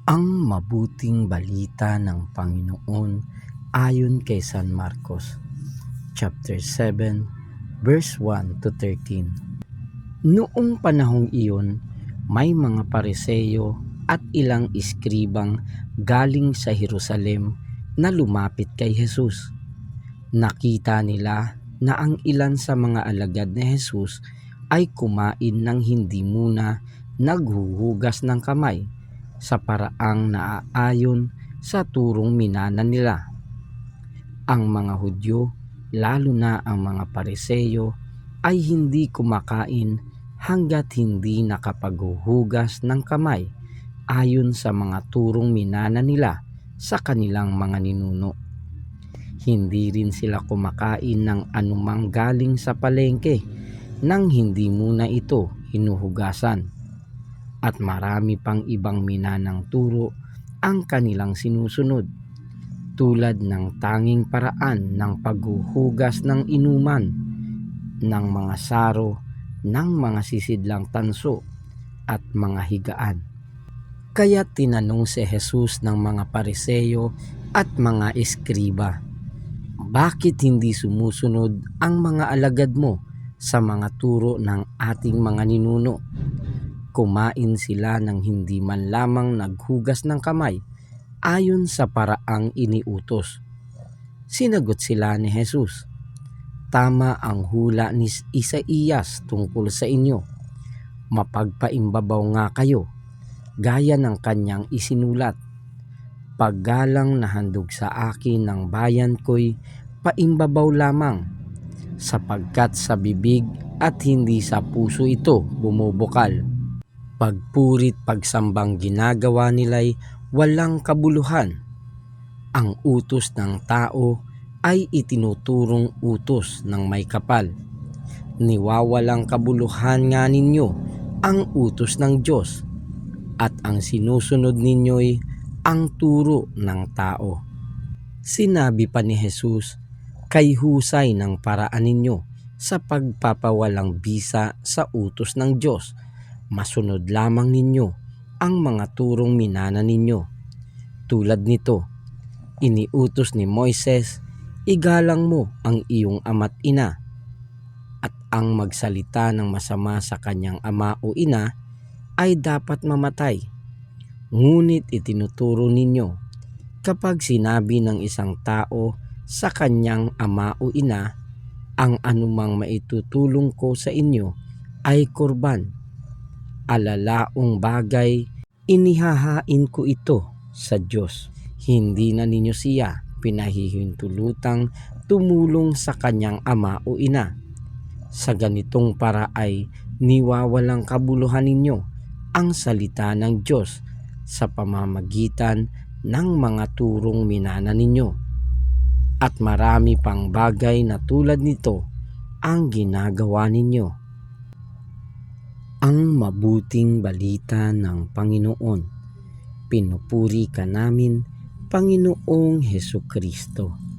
Ang mabuting balita ng Panginoon ayon kay San Marcos, chapter 7, verse 1 to 13. Noong panahong iyon, may mga Pariseo at ilang iskribang galing sa Jerusalem na lumapit kay Jesus. Nakita nila na ang ilan sa mga alagad ni Jesus ay kumain ng hindi muna naghuhugas ng kamay sa paraang naaayon sa turong minana nila. Ang mga Hudyo, lalo na ang mga Pariseo, ay hindi kumakain hanggat hindi nakapaghuhugas ng kamay ayon sa mga turong minana nila sa kanilang mga ninuno. Hindi rin sila kumakain ng anumang galing sa palengke nang hindi muna ito hinuhugasan. At marami pang ibang minanang turo ang kanilang sinusunod, tulad ng tanging paraan ng paghuhugas ng inuman, ng mga saro, ng mga sisidlang tanso at mga higaan. Kaya tinanong si Jesus ng mga Pariseo at mga eskriba, "Bakit hindi sumusunod ang mga alagad mo sa mga turo ng ating mga ninuno? Kumain sila ng hindi man lamang naghugas ng kamay ayon sa paraang iniutos." Sinagot sila ni Jesus, "Tama ang hula ni Isaías tungkol sa inyo. Mapagpaimbabaw nga kayo, gaya ng kanyang isinulat. Paggalang na handog sa akin ng bayan ko'y paimbabaw lamang, sapagkat sa bibig at hindi sa puso ito bumubukal. Pagpurit pagsambang ginagawa nila'y walang kabuluhan. Ang utos ng tao ay itinuturong utos ng may kapal. Niwawalang kabuluhan nga ninyo ang utos ng Diyos, at ang sinusunod ninyo'y ang turo ng tao." Sinabi pa ni Jesus, "Kay husay ng paraan ninyo sa pagpapawalang bisa sa utos ng Diyos. Masunod lamang ninyo ang mga turong minana ninyo. Tulad nito, iniutos ni Moises, igalang mo ang iyong ama't ina, at ang magsalita ng masama sa kanyang ama o ina ay dapat mamatay. Ngunit itinuturo ninyo, kapag sinabi ng isang tao sa kanyang ama o ina, ang anumang maitutulong ko sa inyo ay kurban. Alalaong bagay, inihahain ko ito sa Diyos. Hindi na ninyo siya pinahihintulutang tumulong sa kanyang ama o ina. Sa ganitong paraay niwawalang kabuluhan ninyo ang salita ng Diyos sa pamamagitan ng mga turong minana ninyo. At marami pang bagay na tulad nito ang ginagawa ninyo." Ang mabuting balita ng Panginoon. Pinupuri ka namin, Panginoong Hesukristo.